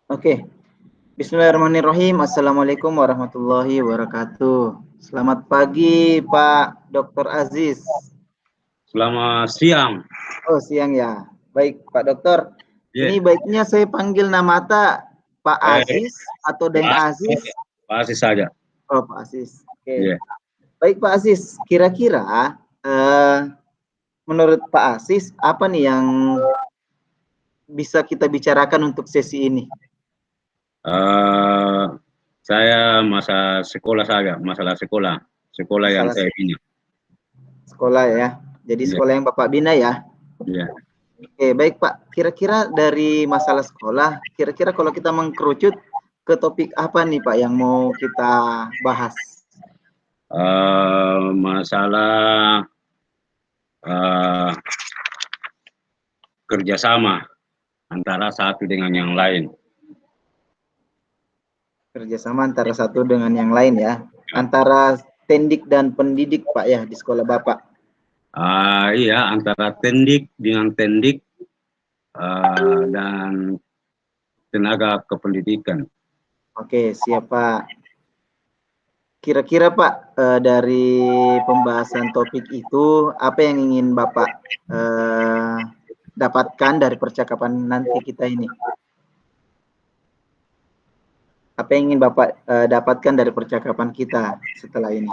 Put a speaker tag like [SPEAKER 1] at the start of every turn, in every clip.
[SPEAKER 1] Oke. Bismillahirrahmanirrahim. Assalamualaikum warahmatullahi wabarakatuh. Selamat pagi Pak Dr. Aziz.
[SPEAKER 2] Selamat siang.
[SPEAKER 1] Oh, siang ya. Baik Pak Dokter.
[SPEAKER 2] Yeah.
[SPEAKER 1] Ini baiknya saya panggil nama Pak Aziz atau Deng Aziz?
[SPEAKER 2] Pak Aziz saja.
[SPEAKER 1] Oh, Pak Aziz. Oke.
[SPEAKER 2] Yeah.
[SPEAKER 1] Baik Pak Aziz, kira-kira menurut Pak Aziz apa nih yang bisa kita bicarakan untuk sesi ini?
[SPEAKER 2] Saya masa sekolah saja, masalah sekolah yang saya bina.
[SPEAKER 1] Sekolah ya, jadi sekolah yang Bapak bina ya?
[SPEAKER 2] Iya.
[SPEAKER 1] Oke, baik Pak. Kira-kira dari masalah sekolah, kira-kira kalau kita mengkerucut ke topik apa nih Pak yang mau kita bahas?
[SPEAKER 2] Masalah kerjasama antara satu dengan yang lain.
[SPEAKER 1] Kerjasama antara satu dengan yang lain ya, antara tendik dan pendidik Pak ya di sekolah Bapak.
[SPEAKER 2] Iya, antara tendik dengan tendik dan tenaga kependidikan.
[SPEAKER 1] Oke, siap Pak. Kira-kira Pak, dari pembahasan topik itu apa yang ingin Bapak dapatkan dari percakapan nanti kita ini? Apa yang ingin Bapak dapatkan dari percakapan kita setelah ini?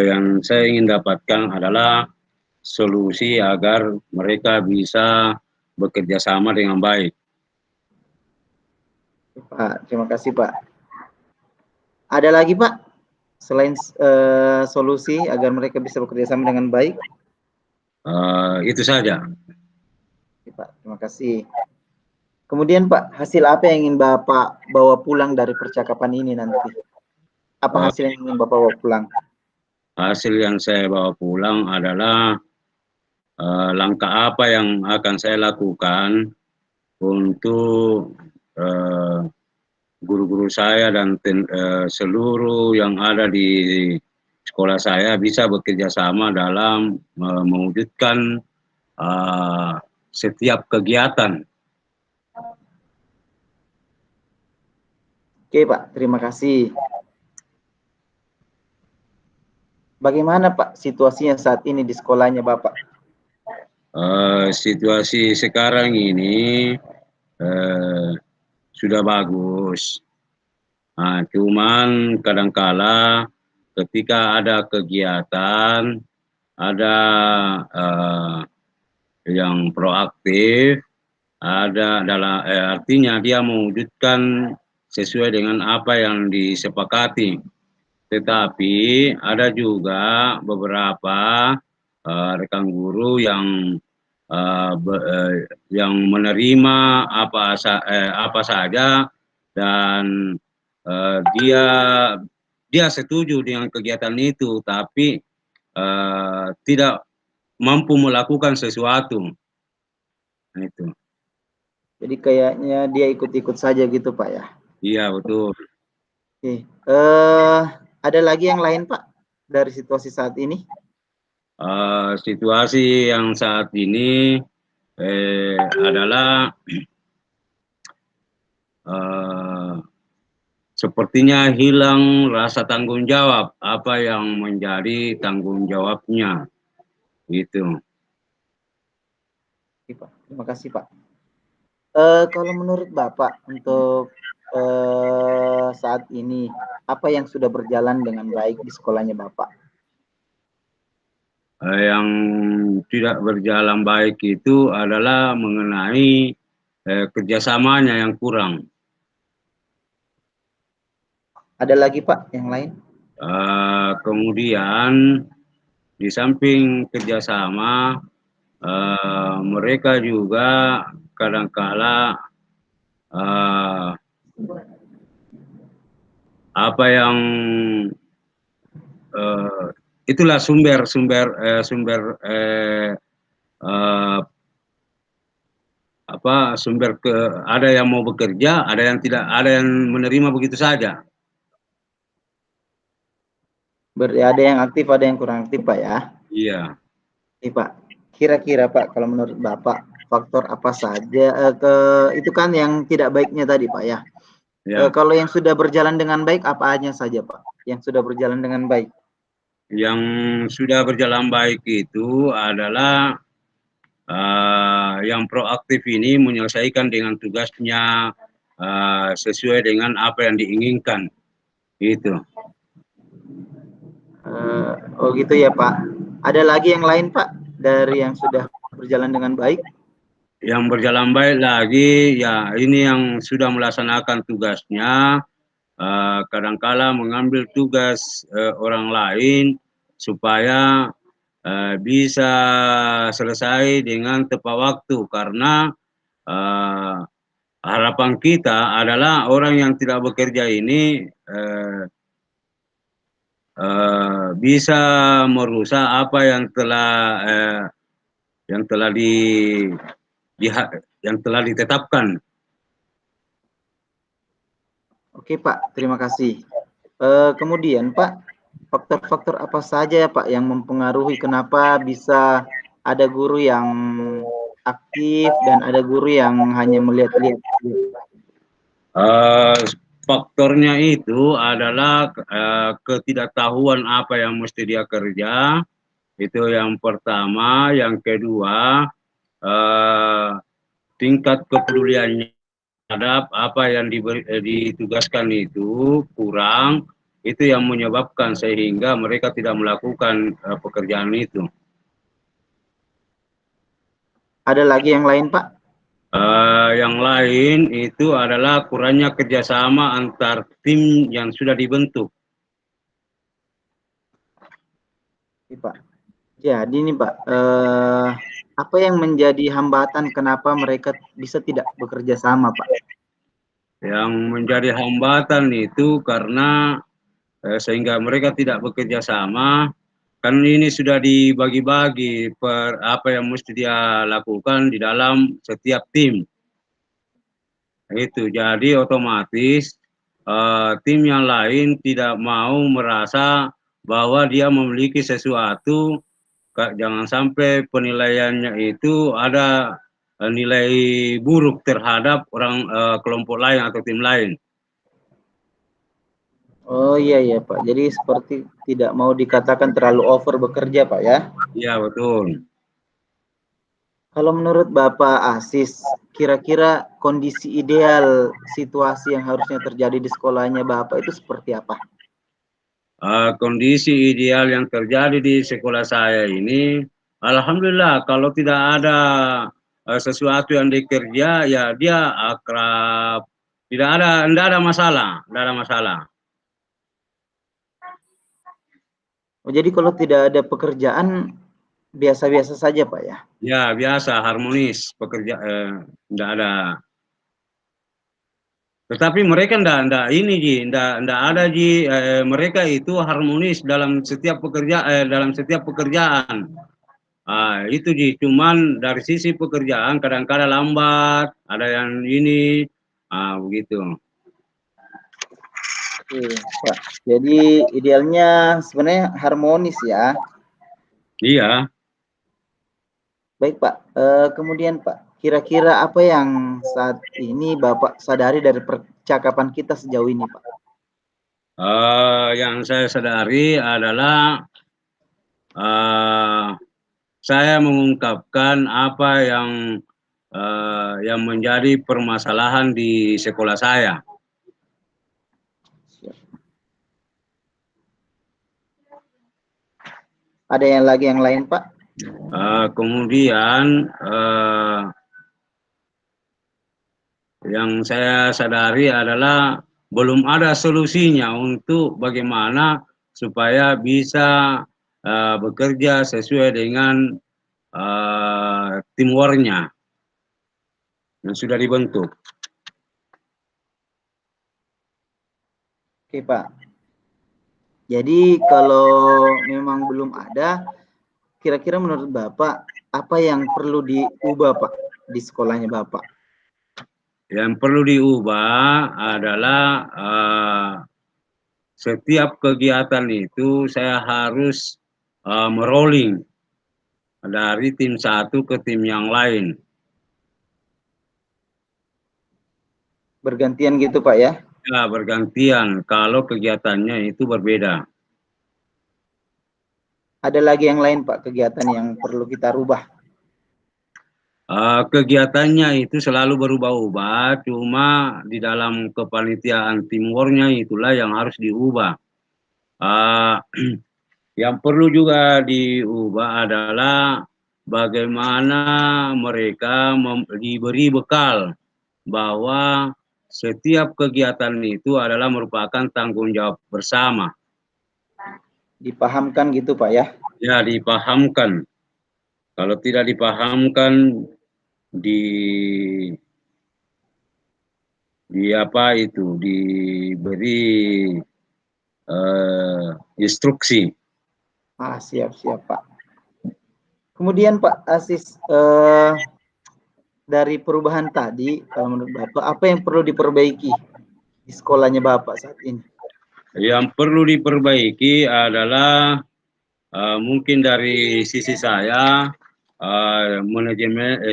[SPEAKER 2] Yang saya ingin dapatkan adalah solusi agar mereka bisa bekerja sama dengan baik.
[SPEAKER 1] Pak, terima kasih Pak. Ada lagi Pak, selain solusi agar mereka bisa bekerja sama dengan baik?
[SPEAKER 2] Itu saja.
[SPEAKER 1] Pak, terima kasih. Kemudian Pak, hasil apa yang ingin Bapak bawa pulang dari percakapan ini nanti? Apa hasil yang ingin Bapak bawa pulang?
[SPEAKER 2] Hasil yang saya bawa pulang adalah langkah apa yang akan saya lakukan untuk guru-guru saya dan seluruh yang ada di sekolah saya bisa bekerja sama dalam mewujudkan setiap kegiatan.
[SPEAKER 1] Oke Pak, terima kasih. Bagaimana Pak situasinya saat ini di sekolahnya Bapak?
[SPEAKER 2] Situasi sekarang ini sudah bagus. Cuman kadangkala ketika ada kegiatan, ada yang proaktif, ada dalam artinya dia mewujudkan sesuai dengan apa yang disepakati. Tetapi ada juga beberapa rekan guru yang menerima apa saja dan dia setuju dengan kegiatan itu, tapi tidak mampu melakukan sesuatu. Nah, itu.
[SPEAKER 1] Jadi kayaknya dia ikut-ikut saja gitu Pak ya?
[SPEAKER 2] Iya betul.
[SPEAKER 1] Oke. Ada lagi yang lain Pak dari situasi saat ini?
[SPEAKER 2] Situasi yang saat ini adalah sepertinya hilang rasa tanggung jawab, apa yang menjadi tanggung jawabnya, gitu.
[SPEAKER 1] Pak, terima kasih Pak. Kalau menurut Bapak untuk saat ini, apa yang sudah berjalan dengan baik di sekolahnya Bapak?
[SPEAKER 2] Yang tidak berjalan baik itu adalah mengenai kerjasamanya yang kurang.
[SPEAKER 1] Ada lagi Pak yang lain?
[SPEAKER 2] Kemudian di samping kerjasama, mereka juga kadangkala apa yang itulah sumber ada yang mau bekerja, ada yang tidak, ada yang menerima begitu saja.
[SPEAKER 1] Berarti ada yang aktif, ada yang kurang aktif Pak ya?
[SPEAKER 2] Iya.
[SPEAKER 1] Pak, kira-kira Pak kalau menurut Bapak faktor apa saja itu kan yang tidak baiknya tadi Pak ya.
[SPEAKER 2] Ya,
[SPEAKER 1] Kalau yang sudah berjalan dengan baik apa aja saja Pak? Yang sudah berjalan dengan baik.
[SPEAKER 2] yang sudah berjalan baik itu adalah yang proaktif ini menyelesaikan dengan tugasnya sesuai dengan apa yang diinginkan. Itu.
[SPEAKER 1] Oh gitu ya Pak. Ada lagi yang lain Pak dari yang sudah berjalan dengan baik?
[SPEAKER 2] Yang berjalan baik lagi, ya ini yang sudah melaksanakan tugasnya, kadangkala mengambil tugas orang lain supaya bisa selesai dengan tepat waktu, karena harapan kita adalah orang yang tidak bekerja ini bisa merusak apa yang telah yang telah ditetapkan.
[SPEAKER 1] Oke Pak, terima kasih. Kemudian Pak, faktor-faktor apa saja ya Pak yang mempengaruhi kenapa bisa ada guru yang aktif dan ada guru yang hanya melihat-lihat?
[SPEAKER 2] Uh, Faktornya itu adalah ketidaktahuan apa yang mesti dia kerja, itu yang pertama. Yang kedua, tingkat kepeduliannya terhadap apa yang ditugaskan itu kurang, itu yang menyebabkan sehingga mereka tidak melakukan pekerjaan itu.
[SPEAKER 1] Ada lagi yang lain Pak?
[SPEAKER 2] Yang lain itu adalah kurangnya kerjasama antar tim yang sudah dibentuk.
[SPEAKER 1] Pak. Jadi nih Pak, apa yang menjadi hambatan kenapa mereka bisa tidak bekerja sama Pak?
[SPEAKER 2] Yang menjadi hambatan itu karena sehingga mereka tidak bekerja sama, kan ini sudah dibagi-bagi per apa yang mesti dia lakukan di dalam setiap tim. Itu jadi otomatis tim yang lain tidak mau merasa bahwa dia memiliki sesuatu, jangan sampai penilaiannya itu ada nilai buruk terhadap orang kelompok lain atau tim lain.
[SPEAKER 1] Oh iya ya Pak, jadi seperti tidak mau dikatakan terlalu over bekerja Pak ya?
[SPEAKER 2] Iya betul.
[SPEAKER 1] Kalau menurut Bapak Asis, kira-kira kondisi ideal situasi yang harusnya terjadi di sekolahnya Bapak itu seperti apa?
[SPEAKER 2] Kondisi ideal yang terjadi di sekolah saya ini, alhamdulillah kalau tidak ada sesuatu yang dikerja, ya dia akrab, tidak ada masalah, tidak ada masalah.
[SPEAKER 1] Oh, jadi kalau tidak ada pekerjaan biasa-biasa saja Pak ya?
[SPEAKER 2] Ya biasa, harmonis, tidak ada. Tetapi mereka tidak ini Ji, tidak ada Ji, mereka itu harmonis dalam setiap pekerjaan. Itu Ji, cuman dari sisi pekerjaan kadang-kadang lambat, ada yang ini, begitu.
[SPEAKER 1] Oke, Pak. Jadi idealnya sebenarnya harmonis ya.
[SPEAKER 2] Iya.
[SPEAKER 1] Baik Pak. Kemudian Pak, kira-kira apa yang saat ini Bapak sadari dari percakapan kita sejauh ini Pak?
[SPEAKER 2] Yang saya sadari adalah saya mengungkapkan apa yang menjadi permasalahan di sekolah saya.
[SPEAKER 1] Ada yang lain Pak?
[SPEAKER 2] Kemudian yang saya sadari adalah belum ada solusinya untuk bagaimana supaya bisa bekerja sesuai dengan teamwork-nya yang sudah dibentuk.
[SPEAKER 1] Oke Pak. Jadi kalau memang belum ada, kira-kira menurut Bapak apa yang perlu diubah Pak di sekolahnya Bapak?
[SPEAKER 2] Yang perlu diubah adalah setiap kegiatan itu saya harus merolling dari tim satu ke tim yang lain.
[SPEAKER 1] Bergantian gitu Pak ya?
[SPEAKER 2] Ya, bergantian kalau kegiatannya itu berbeda.
[SPEAKER 1] Ada lagi yang lain Pak, kegiatan yang perlu kita rubah?
[SPEAKER 2] Kegiatannya itu selalu berubah-ubah, cuma di dalam kepanitiaan teamworknya itulah yang harus diubah. Uh, yang perlu juga diubah adalah bagaimana mereka diberi bekal bahwa setiap kegiatan itu adalah merupakan tanggung jawab bersama.
[SPEAKER 1] Dipahamkan gitu Pak ya?
[SPEAKER 2] Ya, dipahamkan. Kalau tidak dipahamkan, di apa itu diberi instruksi.
[SPEAKER 1] Siap Pak. Kemudian Pak Asis, dari perubahan tadi, kalau menurut Bapak, apa yang perlu diperbaiki di sekolahnya Bapak saat ini?
[SPEAKER 2] Yang perlu diperbaiki adalah mungkin dari sisi saya,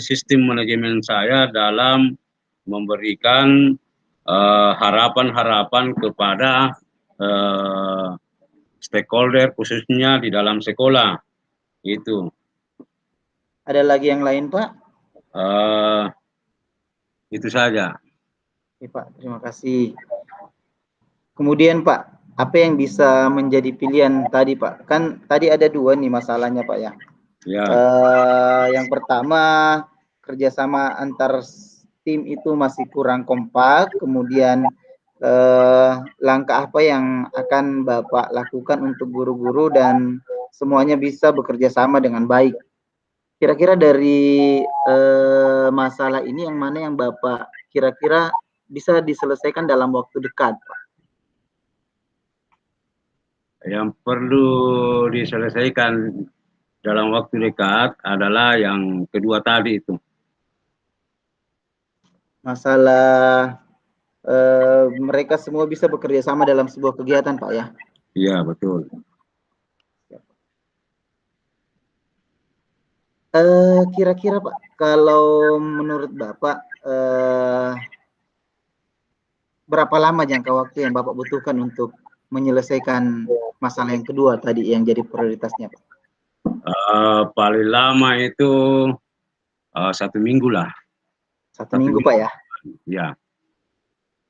[SPEAKER 2] sistem manajemen saya dalam memberikan harapan-harapan kepada stakeholder khususnya di dalam sekolah. Itu.
[SPEAKER 1] Ada lagi yang lain Pak?
[SPEAKER 2] Itu saja.
[SPEAKER 1] Oke Pak, terima kasih. Kemudian Pak, apa yang bisa menjadi pilihan tadi Pak? Kan tadi ada dua nih masalahnya Pak ya.
[SPEAKER 2] Ya.
[SPEAKER 1] Yang pertama, kerjasama antar tim itu masih kurang kompak. Kemudian langkah apa yang akan Bapak lakukan untuk guru-guru dan semuanya bisa bekerja sama dengan baik? Kira-kira dari masalah ini yang mana yang Bapak kira-kira bisa diselesaikan dalam waktu dekat, Pak?
[SPEAKER 2] Yang perlu diselesaikan dalam waktu dekat adalah yang kedua tadi itu.
[SPEAKER 1] Masalah mereka semua bisa bekerja sama dalam sebuah kegiatan, Pak ya?
[SPEAKER 2] Iya, betul.
[SPEAKER 1] Kira-kira Pak, kalau menurut Bapak, berapa lama jangka waktu yang Bapak butuhkan untuk menyelesaikan masalah yang kedua tadi yang jadi prioritasnya, Pak?
[SPEAKER 2] Paling lama itu 1 minggu lah.
[SPEAKER 1] 1 minggu, Pak ya?
[SPEAKER 2] Ya.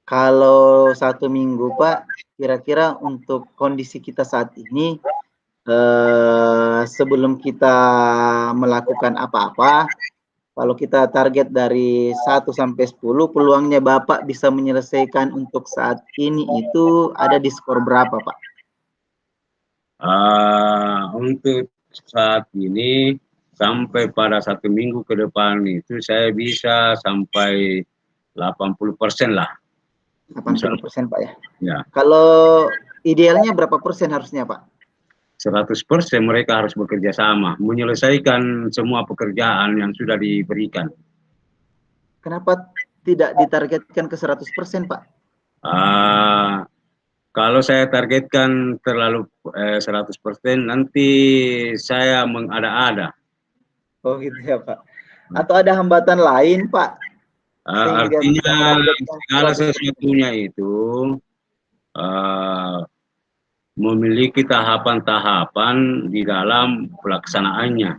[SPEAKER 1] Kalau 1 minggu, Pak, kira-kira untuk kondisi kita saat ini, sebelum kita melakukan apa-apa, kalau kita target dari 1 sampai 10, peluangnya Bapak bisa menyelesaikan untuk saat ini itu ada di skor berapa, Pak?
[SPEAKER 2] Untuk saat ini sampai pada 1 minggu ke depan itu saya bisa sampai 80% lah.
[SPEAKER 1] 80% Pak ya?
[SPEAKER 2] Ya.
[SPEAKER 1] Kalau idealnya berapa persen harusnya Pak?
[SPEAKER 2] 100% mereka harus bekerja sama, menyelesaikan semua pekerjaan yang sudah diberikan.
[SPEAKER 1] Kenapa tidak ditargetkan ke 100% Pak?
[SPEAKER 2] Kalau saya targetkan terlalu 100%, nanti saya mengada-ada.
[SPEAKER 1] Oh gitu ya Pak. Atau ada hambatan lain Pak?
[SPEAKER 2] Artinya segala sesuatunya itu memiliki tahapan-tahapan di dalam pelaksanaannya.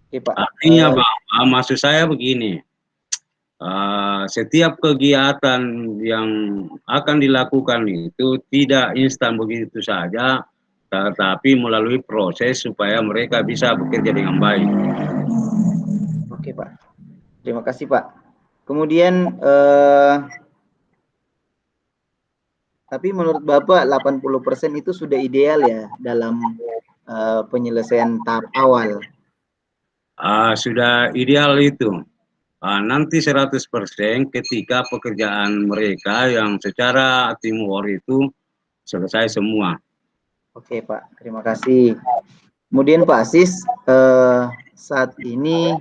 [SPEAKER 1] Oke, Pak.
[SPEAKER 2] Artinya bahwa maksud saya begini, setiap kegiatan yang akan dilakukan itu tidak instan begitu saja, tetapi melalui proses supaya mereka bisa bekerja dengan baik.
[SPEAKER 1] Oke Pak, terima kasih Pak. Kemudian tapi menurut Bapak 80% itu sudah ideal ya dalam penyelesaian tahap awal?
[SPEAKER 2] Sudah ideal itu. Nanti 100% ketika pekerjaan mereka yang secara teamwork itu selesai semua.
[SPEAKER 1] Oke Pak, terima kasih. Kemudian Pak Asis, saat ini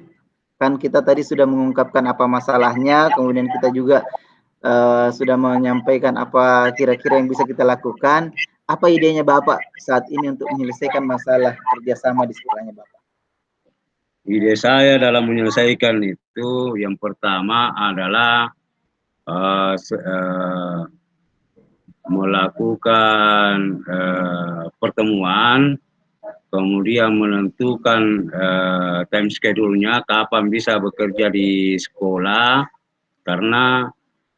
[SPEAKER 1] kan kita tadi sudah mengungkapkan apa masalahnya, kemudian kita juga sudah menyampaikan apa kira-kira yang bisa kita lakukan. Apa idenya Bapak saat ini untuk menyelesaikan masalah kerjasama di sekolahnya Bapak?
[SPEAKER 2] ide saya dalam menyelesaikan itu yang pertama adalah melakukan pertemuan, kemudian menentukan time schedule-nya kapan bisa bekerja di sekolah, karena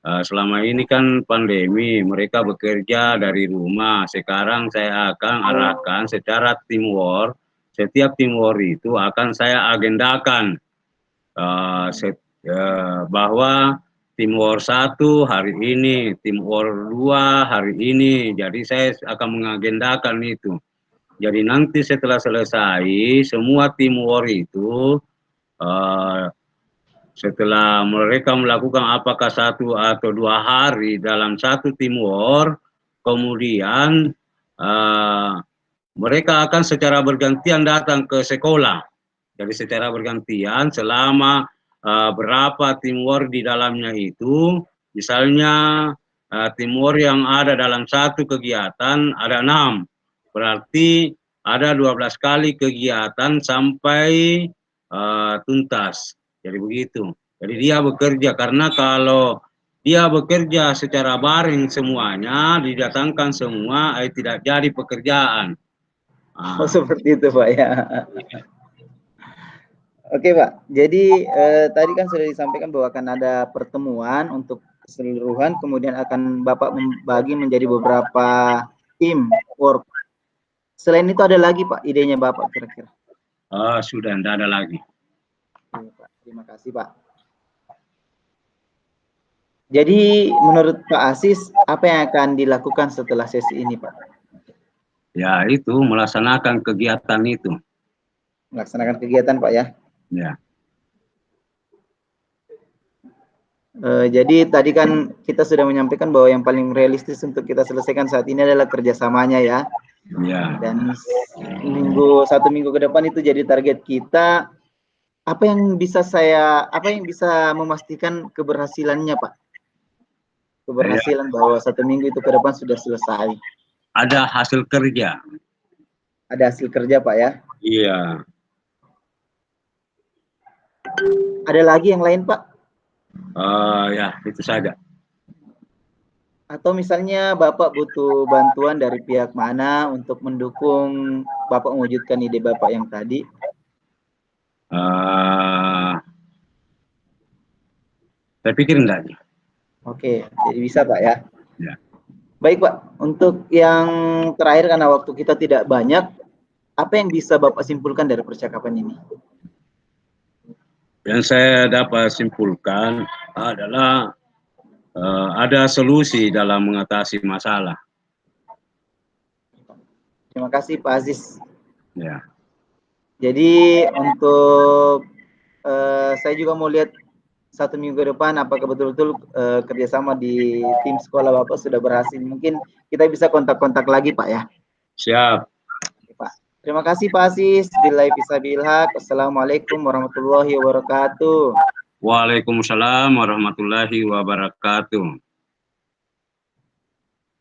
[SPEAKER 2] selama ini kan pandemi, mereka bekerja dari rumah. Sekarang saya akan arahkan secara teamwork, setiap teamwork itu akan saya agendakan bahwa tim war 1 hari ini, tim war 2 hari ini. Jadi saya akan mengagendakan itu. Jadi nanti setelah selesai semua tim war itu, setelah mereka melakukan apakah 1 atau 2 hari dalam satu tim war, kemudian mereka akan secara bergantian datang ke sekolah. Jadi secara bergantian selama berapa tim war di dalamnya itu, misalnya tim war yang ada dalam satu kegiatan ada 6, berarti ada 12 kali kegiatan sampai tuntas. Jadi begitu. Jadi dia bekerja, karena kalau dia bekerja secara baring semuanya, didatangkan semua, tidak jadi pekerjaan.
[SPEAKER 1] Oh, seperti itu Pak ya. Oke Pak, jadi tadi kan sudah disampaikan bahwa akan ada pertemuan untuk keseluruhan, kemudian akan Bapak membagi menjadi beberapa tim work. Selain itu ada lagi Pak idenya Bapak kira-kira?
[SPEAKER 2] Sudah, tidak ada lagi.
[SPEAKER 1] Terima kasih Pak. Jadi menurut Pak Aziz, apa yang akan dilakukan setelah sesi ini Pak?
[SPEAKER 2] Ya itu, melaksanakan kegiatan itu.
[SPEAKER 1] Melaksanakan kegiatan Pak ya?
[SPEAKER 2] Ya.
[SPEAKER 1] Jadi tadi kan kita sudah menyampaikan bahwa yang paling realistis untuk kita selesaikan saat ini adalah kerjasamanya ya.
[SPEAKER 2] Ya.
[SPEAKER 1] Dan 1 minggu ke depan itu jadi target kita. Apa yang bisa memastikan keberhasilannya Pak? Keberhasilan bahwa 1 minggu itu ke depan sudah selesai.
[SPEAKER 2] Ada hasil kerja.
[SPEAKER 1] Ada hasil kerja Pak ya?
[SPEAKER 2] Iya.
[SPEAKER 1] Ada lagi yang lain Pak?
[SPEAKER 2] Ya itu saja.
[SPEAKER 1] Atau misalnya Bapak butuh bantuan dari pihak mana untuk mendukung Bapak mewujudkan ide Bapak yang tadi?
[SPEAKER 2] Saya pikir enggak.
[SPEAKER 1] Oke, jadi bisa Pak ya?
[SPEAKER 2] Ya.
[SPEAKER 1] Baik Pak, untuk yang terakhir karena waktu kita tidak banyak, apa yang bisa Bapak simpulkan dari percakapan ini?
[SPEAKER 2] Yang saya dapat simpulkan adalah ada solusi dalam mengatasi masalah.
[SPEAKER 1] Terima kasih Pak Aziz.
[SPEAKER 2] Ya.
[SPEAKER 1] Jadi untuk saya juga mau lihat 1 minggu ke depan apakah betul-betul kerjasama di tim sekolah Bapak sudah berhasil. Mungkin kita bisa kontak-kontak lagi Pak ya.
[SPEAKER 2] Siap.
[SPEAKER 1] Oke, Pak. Terima kasih Pak Aziz. Billahi fisabilillah. Assalamualaikum warahmatullahi wabarakatuh.
[SPEAKER 2] Waalaikumsalam warahmatullahi wabarakatuh.